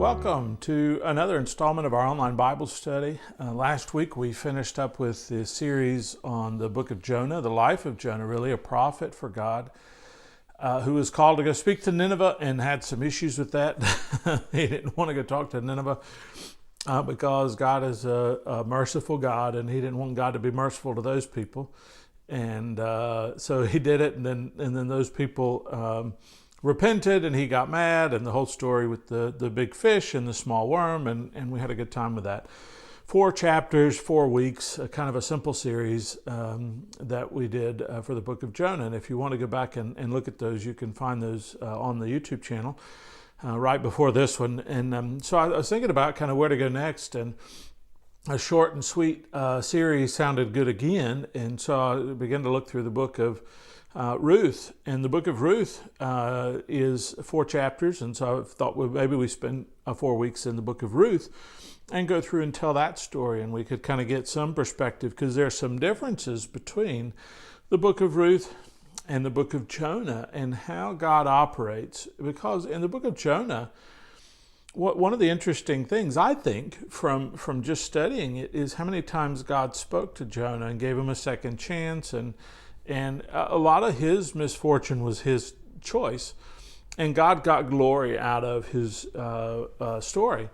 Welcome to another installment of our online Bible study. Last week we finished up with the series on the book of Jonah, the life of Jonah, really a prophet for God, who was called to go speak to Nineveh and had some issues with that. He didn't want to go talk to Nineveh because God is a merciful God, and he didn't want God to be merciful to those people. And so he did it, and then those people repented, and he got mad, and the whole story with the big fish and the small worm, and we had a good time with that. 4 chapters, 4 weeks, kind of a simple series that we did for the book of Jonah. And if you want to go back and look at those, you can find those on the YouTube channel right before this one. And so I was thinking about kind of where to go next, and a short and sweet series sounded good again, and so I began to look through the book of Ruth, and the book of Ruth is 4 chapters, and so I thought maybe we spend 4 weeks in the book of Ruth and go through and tell that story, and we could kind of get some perspective, because there are some differences between the book of Ruth and the book of Jonah and how God operates. Because in the book of Jonah, one of the interesting things, I think, from just studying it is how many times God spoke to Jonah and gave him a second chance, and a lot of his misfortune was his choice, and God got glory out of his story.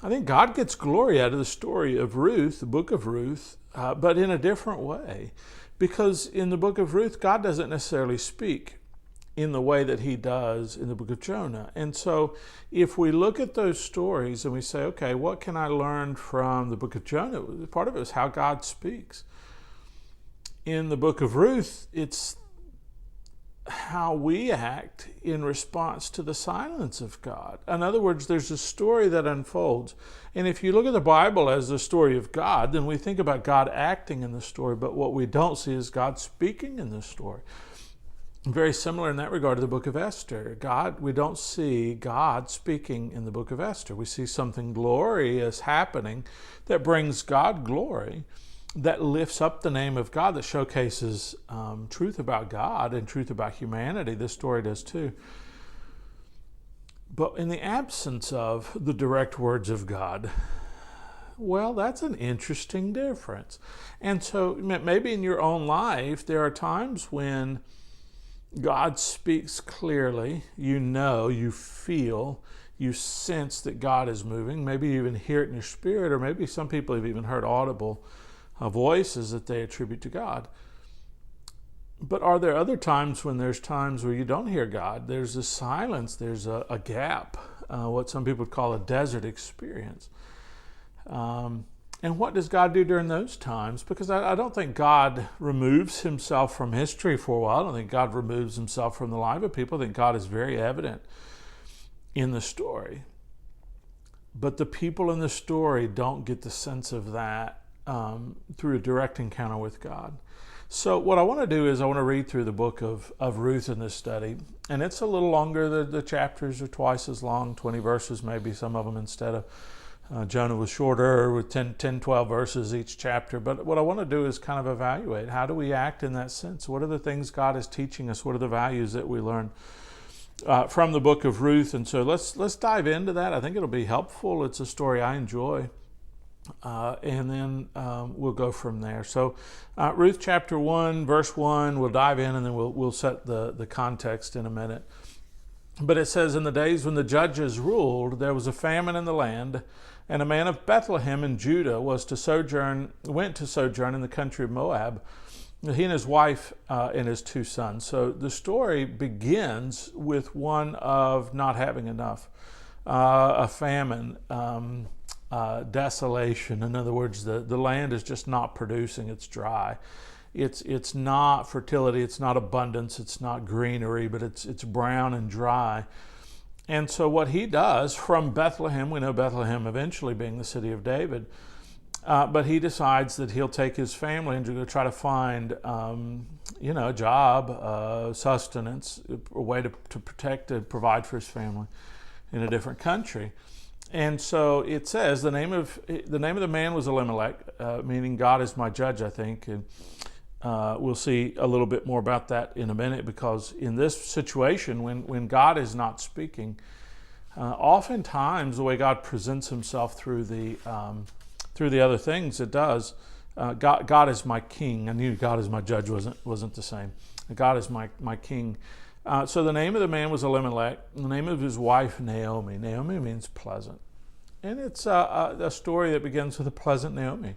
I think God gets glory out of the story of Ruth, the book of Ruth, but in a different way, because in the book of Ruth, God doesn't necessarily speak in the way that he does in the book of Jonah. And so if we look at those stories and we say, okay, what can I learn from the book of Jonah? Part of it is how God speaks. In the book of Ruth, it's how we act in response to the silence of God. In other words, there's a story that unfolds. And if you look at the Bible as the story of God, then we think about God acting in the story, but what we don't see is God speaking in the story. Very similar in that regard to the book of Esther. We don't see God speaking in the book of Esther. We see something glorious happening that brings God glory, that lifts up the name of God, that showcases truth about God and truth about humanity. This story does too. But in the absence of the direct words of God, well, that's an interesting difference. And so maybe in your own life, there are times when God speaks clearly. You know, you feel, you sense that God is moving. Maybe you even hear it in your spirit, or maybe some people have even heard audible voices that they attribute to God. But are there other times when there's times where you don't hear God? There's a silence, there's a gap, what some people would call a desert experience. And what does God do during those times? Because I don't think God removes himself from history for a while. I don't think God removes himself from the life of people. I think God is very evident in the story. But the people in the story don't get the sense of that through a direct encounter with God. So what I want to do is I want to read through the book of Ruth in this study. And it's a little longer. The chapters are twice as long, 20 verses maybe, some of them, instead of Jonah was shorter with 10, 12 verses each chapter. But what I want to do is kind of evaluate, how do we act in that sense? What are the things God is teaching us? What are the values that we learn from the book of Ruth? And so let's dive into that. I think it'll be helpful. It's a story I enjoy. And then we'll go from there. So Ruth chapter 1, verse 1, we'll dive in, and then we'll set the context in a minute. But it says, in the days when the judges ruled, there was a famine in the land, and a man of Bethlehem in Judah went to sojourn in the country of Moab, he and his wife and his 2 sons. So the story begins with one of not having enough, a famine, desolation. In other words, the land is just not producing. It's dry. It's not fertility. It's not abundance. It's not greenery, but it's brown and dry. And so what he does from Bethlehem, we know Bethlehem eventually being the city of David, but he decides that he'll take his family and go try to find, a job, sustenance, a way to protect and provide for his family in a different country. And so it says the name of the man was Elimelech, meaning God is my judge, I think. And we'll see a little bit more about that in a minute, because in this situation, when God is not speaking, Oftentimes, the way God presents himself through the other things it does, God is my king. I knew God is my judge wasn't the same. God is my king. So the name of the man was Elimelech. The name of his wife, Naomi. Naomi means pleasant. And it's a story that begins with a pleasant Naomi.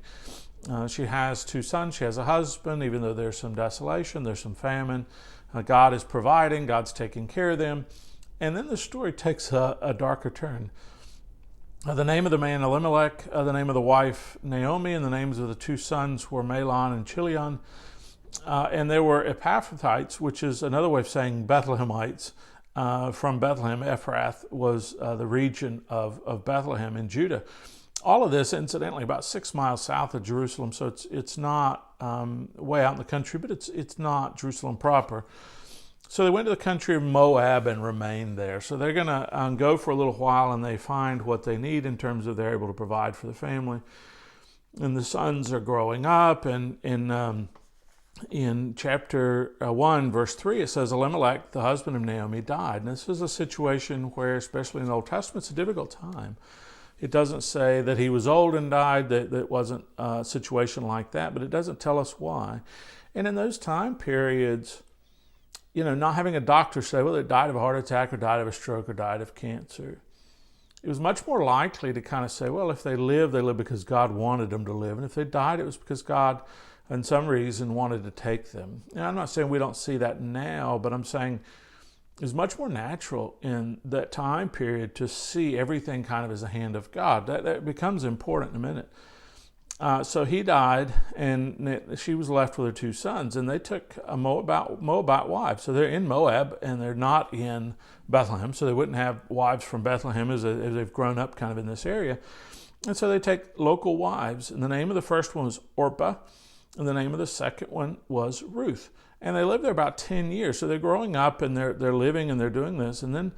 She has 2 sons. She has a husband. Even though there's some desolation, there's some famine, God is providing. God's taking care of them. And then the story takes a darker turn. The name of the man, Elimelech, the name of the wife, Naomi, and the names of the 2 sons were Mahlon and Chilion. And there were Epaphrathites, which is another way of saying Bethlehemites. From Bethlehem. Ephrath was the region of Bethlehem in Judah. All of this, incidentally, about 6 miles south of Jerusalem, so it's not way out in the country, but it's not Jerusalem proper. So they went to the country of Moab and remained there. So they're going to go for a little while, and they find what they need in terms of they're able to provide for the family. And the sons are growing up, and in chapter 1, verse 3, it says, Elimelech, the husband of Naomi, died. And this is a situation where, especially in the Old Testament, it's a difficult time. It doesn't say that he was old and died, that it wasn't a situation like that, but it doesn't tell us why. And in those time periods, not having a doctor say, well, it died of a heart attack or died of a stroke or died of cancer. It was much more likely to kind of say, well, if they lived because God wanted them to live. And if they died, it was because God, and some reason, wanted to take them. And I'm not saying we don't see that now, but I'm saying it's much more natural in that time period to see everything kind of as a hand of God. That becomes important in a minute. So he died, and she was left with her 2 sons, and they took a Moabite wife. So they're in Moab, and they're not in Bethlehem, so they wouldn't have wives from Bethlehem as they've grown up kind of in this area. And so they take local wives, and the name of the first one was Orpah, and the name of the second one was Ruth. And they lived there about 10 years. So they're growing up, and they're living, and they're doing this. And then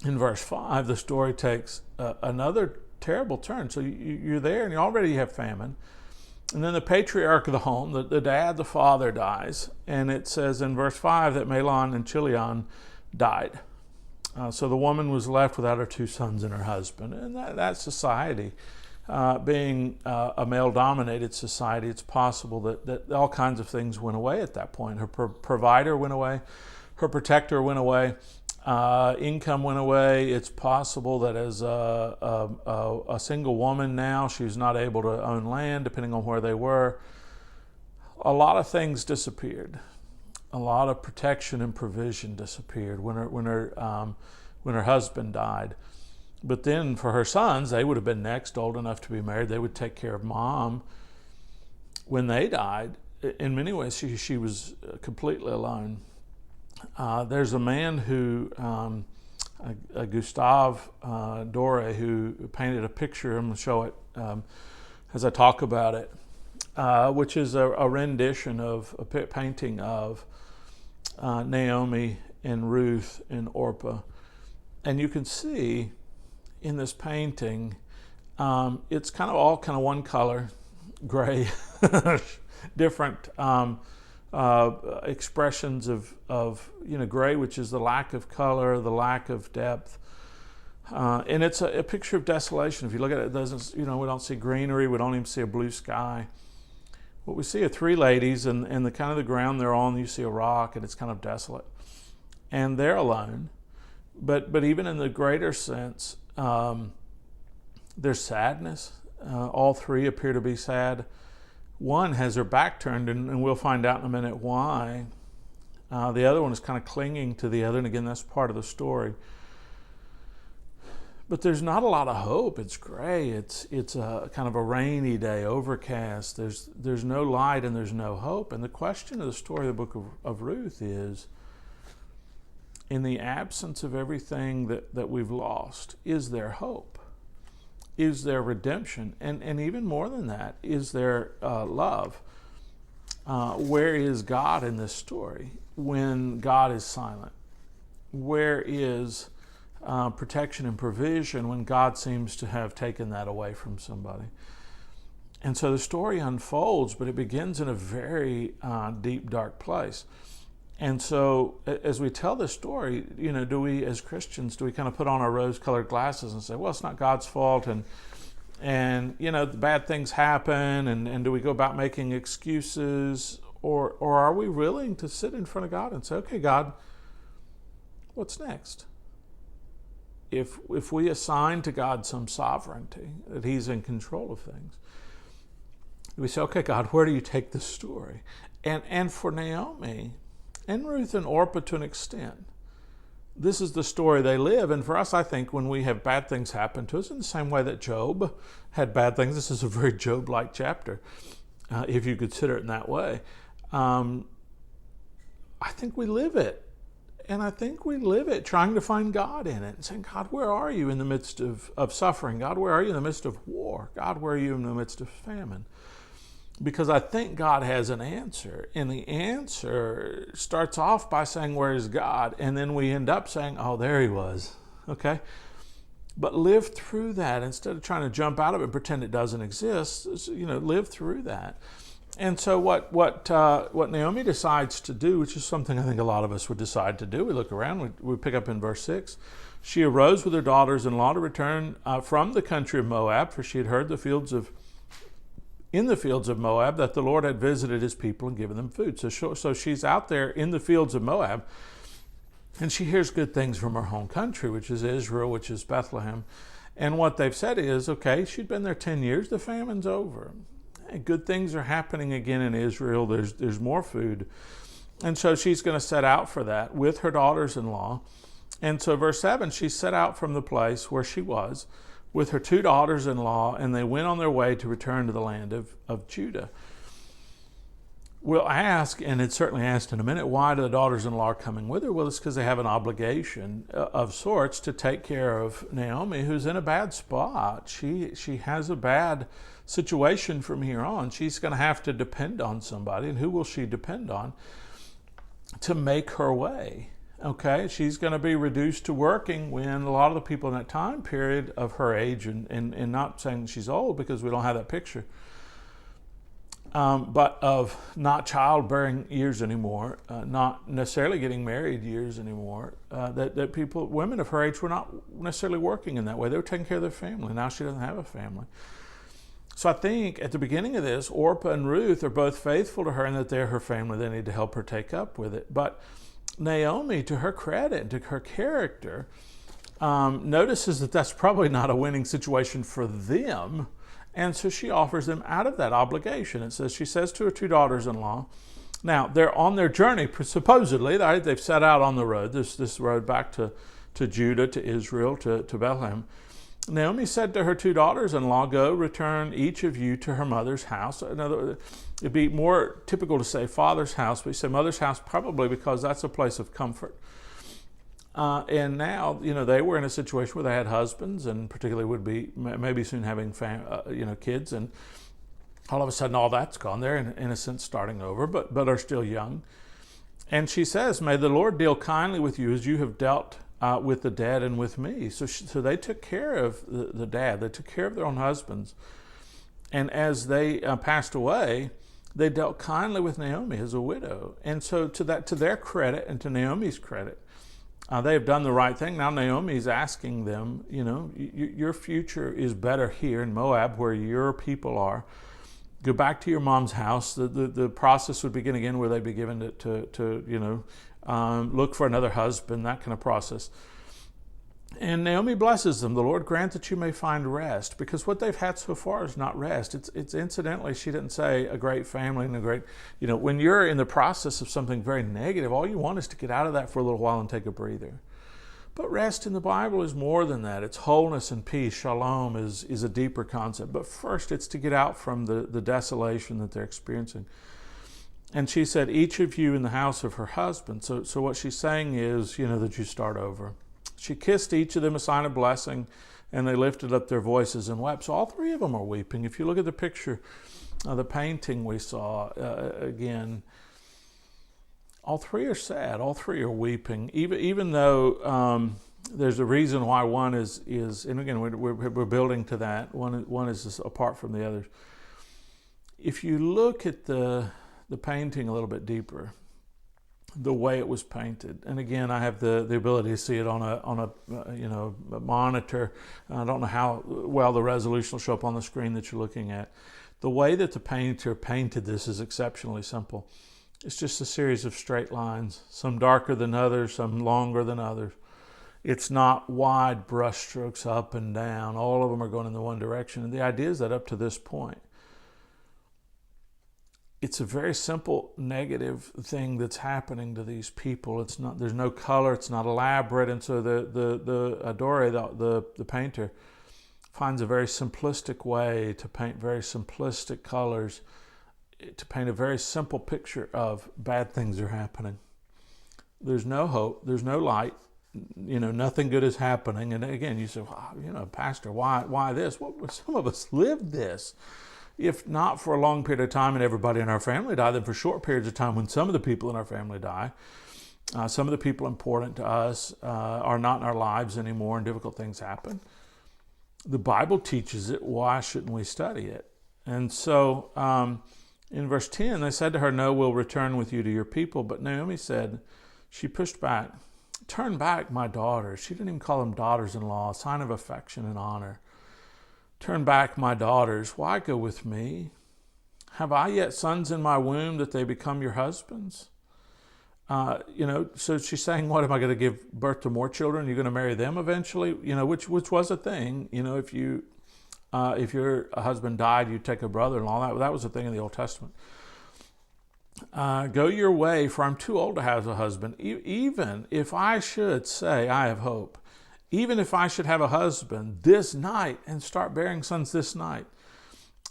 in verse 5, the story takes another terrible turn. So you're there, and you already have famine. And then the patriarch of the home, the dad, the father, dies. And it says in verse 5 that Mahlon and Chilion died. So the woman was left without her 2 sons and her husband. And that society, being a male-dominated society, it's possible that all kinds of things went away at that point. Her provider went away. Her protector went away. Income went away. It's possible that as a single woman now, she was not able to own land, depending on where they were. A lot of things disappeared. A lot of protection and provision disappeared when her husband died. But then for her sons, they would have been next, old enough to be married. They would take care of mom. When they died, in many ways, she was completely alone. There's a man who, Gustave Doré, who painted a picture. I'm going to show it as I talk about it, which is a rendition of a painting of Naomi and Ruth and Orpah. And you can see in this painting, it's kind of all one color, gray, different expressions of gray, which is the lack of color, the lack of depth, and it's a picture of desolation. If you look at it, it doesn't, we don't see greenery, we don't even see a blue sky. What we see are 3 ladies, and the kind of the ground they're on, you see a rock, and it's kind of desolate, and they're alone. But even in the greater sense, there's sadness. All 3 appear to be sad. One has her back turned, and we'll find out in a minute why. The other one is kind of clinging to the other, and again, that's part of the story. But there's not a lot of hope. It's gray. It's a kind of a rainy day, overcast. There's no light and there's no hope. And the question of the story of the book of Ruth is, in the absence of everything that we've lost, is there hope? Is there redemption? And even more than that, is there love? Where is God in this story when God is silent? Where is protection and provision when God seems to have taken that away from somebody? And so the story unfolds, but it begins in a very deep, dark place. And so as we tell this story, do we, as Christians, do we kind of put on our rose-colored glasses and say, well, it's not God's fault, and the bad things happen, and do we go about making excuses, or are we willing to sit in front of God and say, okay, God, what's next? If we assign to God some sovereignty, that He's in control of things, we say, okay, God, where do you take this story? And for Naomi and Ruth and Orpah to an extent, this is the story they live. And for us, I think, when we have bad things happen to us, in the same way that Job had bad things, this is a very Job-like chapter, if you consider it in that way. I think we live it. And I think we live it trying to find God in it and saying, God, where are you in the midst of suffering? God, where are you in the midst of war? God, where are you in the midst of famine? Because I think God has an answer. And the answer starts off by saying, where is God? And then we end up saying, oh, there He was. Okay? But live through that instead of trying to jump out of it and pretend it doesn't exist. Live through that. And so what Naomi decides to do, which is something I think a lot of us would decide to do, we look around, we pick up in verse 6. She arose with her daughters-in-law to return from the country of Moab, for she had heard in the fields of Moab that the Lord had visited His people and given them food. So she's out there in the fields of Moab, and she hears good things from her home country, which is Israel, which is Bethlehem. And what they've said is, okay, she'd been there 10 years, the famine's over. Good things are happening again in Israel. There's more food. And so she's going to set out for that with her daughters-in-law. And so verse 7, she set out from the place where she was with her 2 daughters-in-law, and they went on their way to return to the land of Judah. We'll ask, and it's certainly asked in a minute, why do the daughters-in-law are coming with her? Well, it's because they have an obligation of sorts to take care of Naomi, who's in a bad spot. She has a bad situation from here on. She's going to have to depend on somebody, and who will she depend on to make her way? Okay, she's going to be reduced to working when a lot of the people in that time period of her age, and not saying she's old because we don't have that picture, but of not childbearing years anymore, not necessarily getting married years anymore, that people, women of her age, were not necessarily working in that way. They were taking care of their family. Now she doesn't have a family. So I think at the beginning of this, Orpah and Ruth are both faithful to her and that they're her family. They need to help her take up with it. But Naomi, to her credit, to her character, notices that that's probably not a winning situation for them. And so she offers them out of that obligation. It says, she says to her 2 daughters-in-law, now they're on their journey, supposedly, they've set out on the road, this road back to Judah, to Israel, to Bethlehem. Naomi said to her 2 daughters-in-law, go, return each of you to her mother's house. In other words, it'd be more typical to say father's house, but you say mother's house probably because that's a place of comfort. And now, they were in a situation where they had husbands, and particularly would be maybe soon having kids, and all of a sudden all that's gone. They're in a sense starting over, but are still young. And she says, may the Lord deal kindly with you as you have dealt with the dad and with me. So they took care of the dad. They took care of their own husbands. And as they passed away, they dealt kindly with Naomi as a widow. And so to their credit and to Naomi's credit, they have done the right thing. Now Naomi's asking them, your future is better here in Moab where your people are. Go back to your mom's house. The process would begin again where they'd be given to look for another husband, that kind of process. And Naomi blesses them. The Lord grant that you may find rest, because what they've had so far is not rest. It's incidentally, she didn't say a great family and a great, when you're in the process of something very negative, all you want is to get out of that for a little while and take a breather. But rest in the Bible is more than that. It's wholeness and peace. Shalom is a deeper concept. But first, it's to get out from the desolation that they're experiencing. And she said, each of you in the house of her husband. So what she's saying is, that you start over. She kissed each of them a sign of blessing, and they lifted up their voices and wept. So all 3 of them are weeping. If you look at the picture, the painting we saw, again, all 3 are sad. All 3 are weeping, even though there's a reason why one is and again, we're building to that. One is apart from the others. If you look at the painting a little bit deeper, the way it was painted. And again, I have the ability to see it on a monitor. I don't know how well the resolution will show up on the screen that you're looking at. The way that the painter painted this is exceptionally simple. It's just a series of straight lines, some darker than others, some longer than others. It's not wide brush strokes up and down. All of them are going in the one direction. And the idea is that up to this point, it's a very simple negative thing that's happening to these people. It's not. There's no color. It's not elaborate. And so the Adore, the painter, finds a very simplistic way to paint very simplistic colors, to paint a very simple picture of bad things are happening. There's no hope. There's no light. Nothing good is happening. And again, you say, wow, Pastor, why this? Well, some of us lived this. If not for a long period of time and everybody in our family died, then for short periods of time when some of the people in our family die, some of the people important to us are not in our lives anymore and difficult things happen. The Bible teaches it. Why shouldn't we study it? And so in verse 10, they said to her, no, we'll return with you to your people. But Naomi said, she pushed back, turn back, my daughters. She didn't even call them daughters-in-law, a sign of affection and honor. Turn back, my daughters. Why go with me? Have I yet sons in my womb that they become your husbands? So she's saying, what, am I going to give birth to more children? You're going to marry them eventually? Which was a thing. If your husband died, you take a brother-in-law. That was a thing in the Old Testament. Go your way, for I'm too old to have a husband. Even if I should say I have hope, even if I should have a husband this night and start bearing sons this night.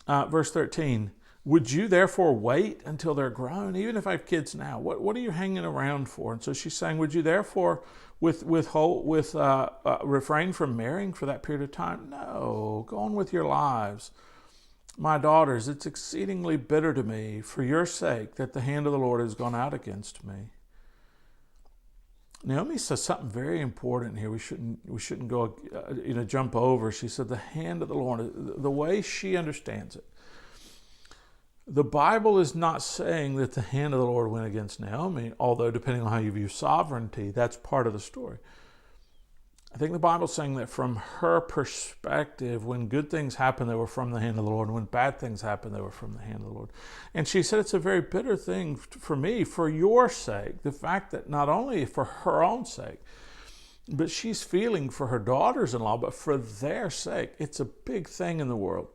Verse 13, would you therefore wait until they're grown? Even if I have kids now, what are you hanging around for? And so she's saying, would you therefore refrain from marrying for that period of time? No, go on with your lives. My daughters, it's exceedingly bitter to me for your sake that the hand of the Lord has gone out against me. Naomi says something very important here. We shouldn't go, jump over. She said the hand of the Lord, the way she understands it. The Bible is not saying that the hand of the Lord went against Naomi, although depending on how you view sovereignty, that's part of the story. I think the Bible's saying that from her perspective, when good things happen, they were from the hand of the Lord. And when bad things happen, they were from the hand of the Lord. And she said, it's a very bitter thing for me, for your sake. The fact that not only for her own sake, but she's feeling for her daughters-in-law, but for their sake. It's a big thing in the world.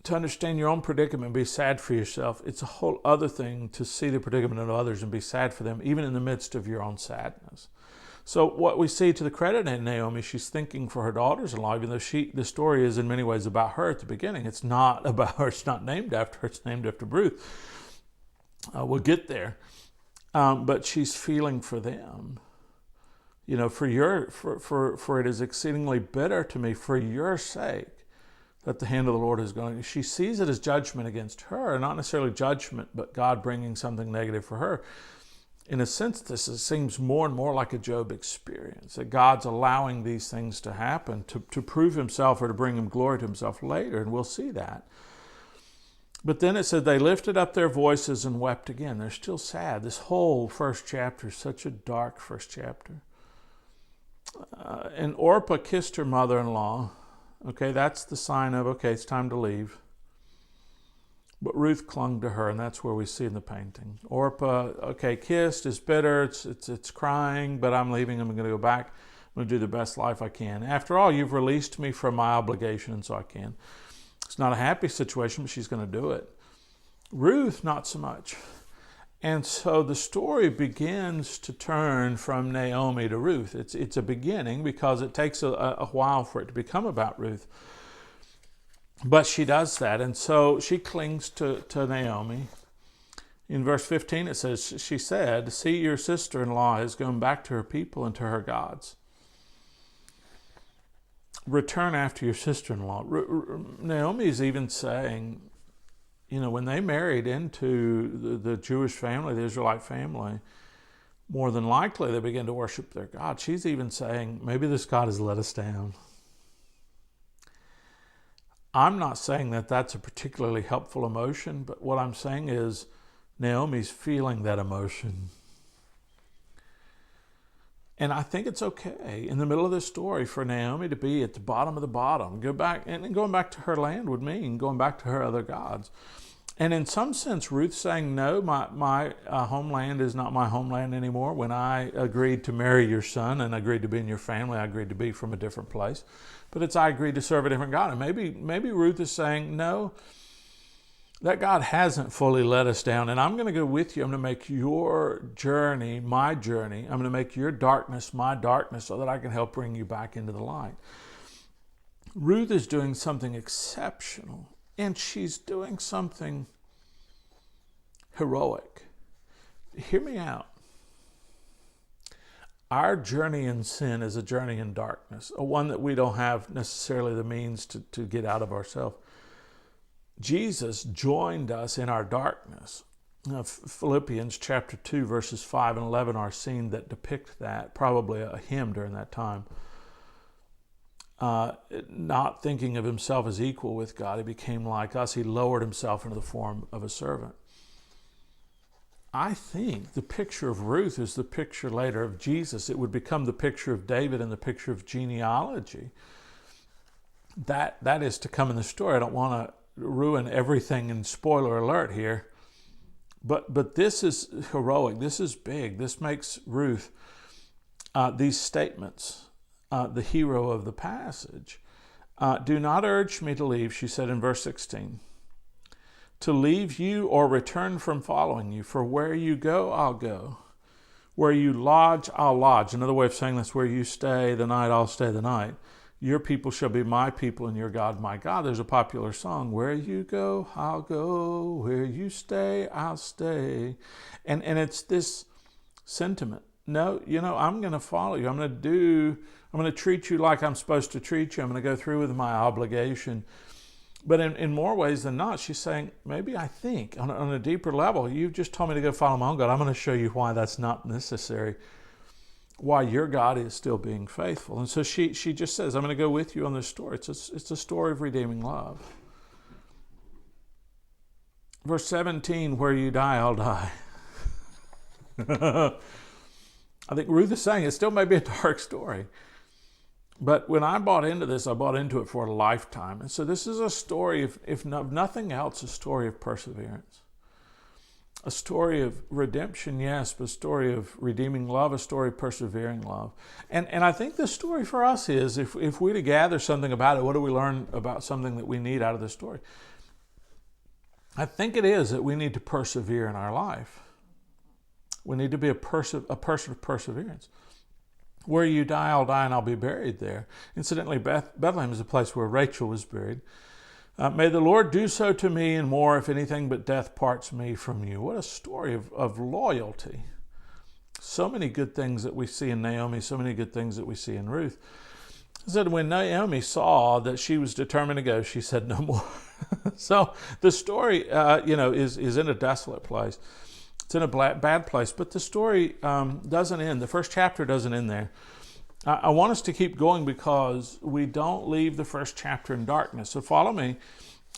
To understand your own predicament and be sad for yourself, it's a whole other thing to see the predicament of others and be sad for them, even in the midst of your own sadness. So what we see to the credit of Naomi, she's thinking for her daughters-in-law, even though the story is in many ways about her at the beginning. It's not about her. It's not named after her. It's named after Ruth. We'll get there. But she's feeling for them. For it is exceedingly bitter to me for your sake that the hand of the Lord is going. She sees it as judgment against her, not necessarily judgment, but God bringing something negative for her. In a sense, this seems more and more like a Job experience, that God's allowing these things to happen to prove himself or to bring him glory to himself later, and we'll see that. But then it said they lifted up their voices and wept again. They're still sad. This whole first chapter is such a dark first chapter. And Orpah kissed her mother-in-law. Okay, that's the sign of, okay, it's time to leave. But Ruth clung to her, and that's where we see in the painting. Orpah, okay, kissed, is bitter, it's crying, but I'm leaving, I'm going to go back. I'm going to do the best life I can. After all, you've released me from my obligation, and so I can. It's not a happy situation, but she's going to do it. Ruth, not so much. And so the story begins to turn from Naomi to Ruth. It's a beginning because it takes a while for it to become about Ruth. But she does that, and so she clings to Naomi. In verse 15 it says, she said, see, your sister-in-law has gone back to her people and to her gods. Return after your sister-in-law. Naomi is even saying, when they married into the Jewish family, the Israelite family, more than likely they began to worship their God. She's even saying, maybe this God has let us down. I'm not saying that that's a particularly helpful emotion, but what I'm saying is Naomi's feeling that emotion. And I think it's okay in the middle of this story for Naomi to be at the bottom of the bottom. Going back to her land would mean going back to her other gods. And in some sense, Ruth saying, no, my homeland is not my homeland anymore. When I agreed to marry your son and agreed to be in your family, I agreed to be from a different place. But I agreed to serve a different God. And maybe Ruth is saying, no, that God hasn't fully let us down, and I'm going to go with you. I'm going to make your journey my journey. I'm going to make your darkness my darkness so that I can help bring you back into the light. Ruth is doing something exceptional, and she's doing something heroic. Hear me out. Our journey in sin is a journey in darkness, a one that we don't have necessarily the means to get out of ourselves. Jesus joined us in our darkness. Philippians chapter 2, verses 5 and 11 are scenes that depict that, probably a hymn during that time. Not thinking of himself as equal with God, he became like us. He lowered himself into the form of a servant. I think the picture of Ruth is the picture later of Jesus. It would become the picture of David and the picture of genealogy. That is to come in the story. I don't want to ruin everything in spoiler alert here, but this is heroic. This is big. This makes Ruth, these statements, the hero of the passage. Do not urge me to leave, she said in verse 16, to leave you or return from following you. For where you go, I'll go. Where you lodge, I'll lodge. Another way of saying this, where you stay the night, I'll stay the night. Your people shall be my people and your God my God. There's a popular song, where you go, I'll go. Where you stay, I'll stay. And it's this sentiment. No, I'm going to follow you. I'm going to treat you like I'm supposed to treat you. I'm going to go through with my obligation. But in more ways than not, she's saying, maybe I think on a deeper level, you've just told me to go follow my own God. I'm going to show you why that's not necessary. Why your God is still being faithful. And so she just says, I'm going to go with you on this story. It's a story of redeeming love. Verse 17, where you die, I'll die. I think Ruth is saying it still may be a dark story. But when I bought into this, I bought into it for a lifetime. And so this is a story, if nothing else, a story of perseverance. A story of redemption, yes, but a story of redeeming love, a story of persevering love. And I think the story for us is, if we to gather something about it, what do we learn about something that we need out of the story? I think it is that we need to persevere in our life. We need to be a person of perseverance. Where you die, I'll die, and I'll be buried there. Incidentally, Bethlehem is the place where Rachel was buried. May the Lord do so to me and more, if anything but death parts me from you. What a story of loyalty. So many good things that we see in Naomi, so many good things that we see in Ruth. He said when Naomi saw that she was determined to go, she said no more. So the story, is in a desolate place. It's in a bad place, but the story doesn't end. The first chapter doesn't end there. I want us to keep going because we don't leave the first chapter in darkness. So follow me.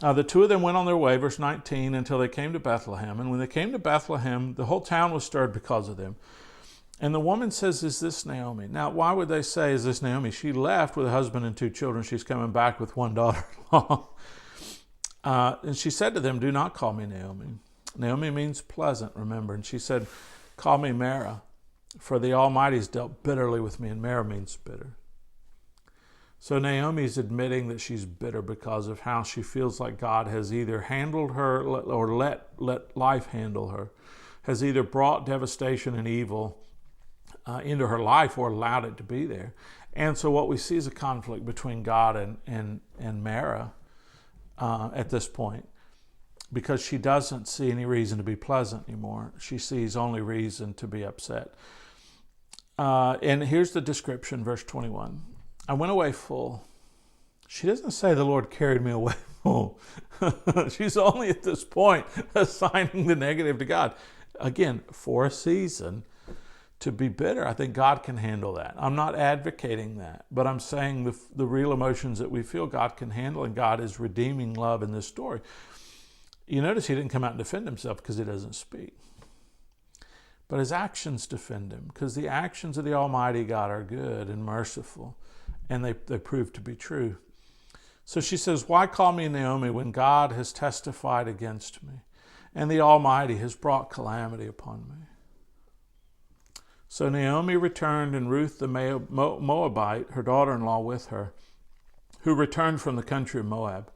The two of them went on their way, verse 19, until they came to Bethlehem. And when they came to Bethlehem, the whole town was stirred because of them. And the woman says, is this Naomi? Now, why would they say, is this Naomi? She left with a husband and 2 children. She's coming back with 1 daughter-in-law. And she said to them, do not call me Naomi. Naomi means pleasant, remember. And she said, call me Mara. For the Almighty's dealt bitterly with me, and Mara means bitter. So Naomi's admitting that she's bitter because of how she feels like God has either handled her or let life handle her, has either brought devastation and evil into her life or allowed it to be there. And so what we see is a conflict between God and Mara at this point, because she doesn't see any reason to be pleasant anymore. She sees only reason to be upset. And here's the description, verse 21. I went away full. She doesn't say the Lord carried me away full. She's only at this point assigning the negative to God. Again, for a season, to be bitter. I think God can handle that. I'm not advocating that, but I'm saying the real emotions that we feel God can handle, and God is redeeming love in this story. You notice he didn't come out and defend himself because he doesn't speak. But his actions defend him, because the actions of the Almighty God are good and merciful, and they prove to be true. So she says, why call me Naomi when God has testified against me, and the Almighty has brought calamity upon me? So Naomi returned, and Ruth the Moabite, her daughter-in-law, with her, who returned from the country of Moab.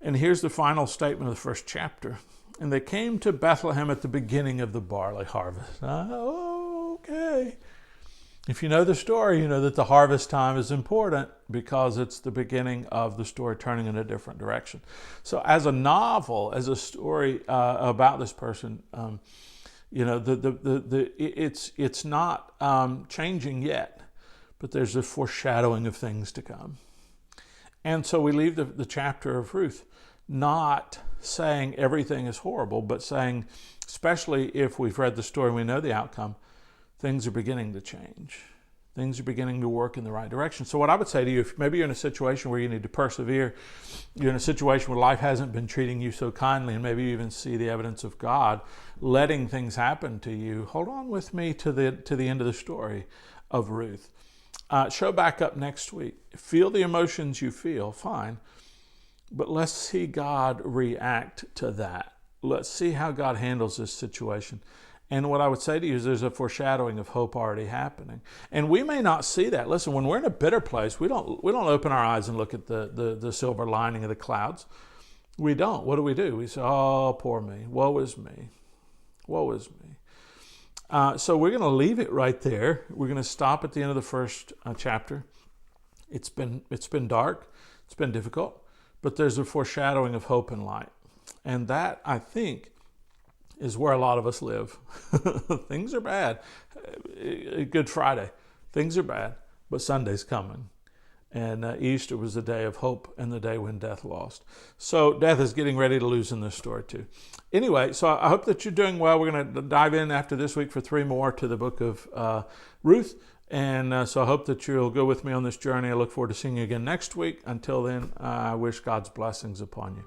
And here's the final statement of the first chapter. And they came to Bethlehem at the beginning of the barley harvest. Okay. If you know the story, you know that the harvest time is important because it's the beginning of the story turning in a different direction. So as a novel, as a story about this person, it's not changing yet, but there's a foreshadowing of things to come. And so we leave the chapter of Ruth not saying everything is horrible, but saying, especially if we've read the story and we know the outcome, things are beginning to change. Things are beginning to work in the right direction. So what I would say to you, if maybe you're in a situation where you need to persevere, you're in a situation where life hasn't been treating you so kindly, and maybe you even see the evidence of God letting things happen to you, hold on with me to the end of the story of Ruth. Show back up next week. Feel the emotions you feel, fine. But let's see God react to that. Let's see how God handles this situation. And what I would say to you is there's a foreshadowing of hope already happening. And we may not see that. Listen, when we're in a bitter place, we don't open our eyes and look at the silver lining of the clouds. We don't. What do? We say, oh, poor me. Woe is me. Woe is me. So we're going to leave it right there. We're going to stop at the end of the first chapter. It's been dark. It's been difficult. But there's a foreshadowing of hope and light. And that, I think, is where a lot of us live. Things are bad. Good Friday. Things are bad, but Sunday's coming. And Easter was the day of hope and the day when death lost. So death is getting ready to lose in this story too. Anyway, so I hope that you're doing well. We're going to dive in after this week for 3 more to the book of Ruth. And so I hope that you'll go with me on this journey. I look forward to seeing you again next week. Until then, I wish God's blessings upon you.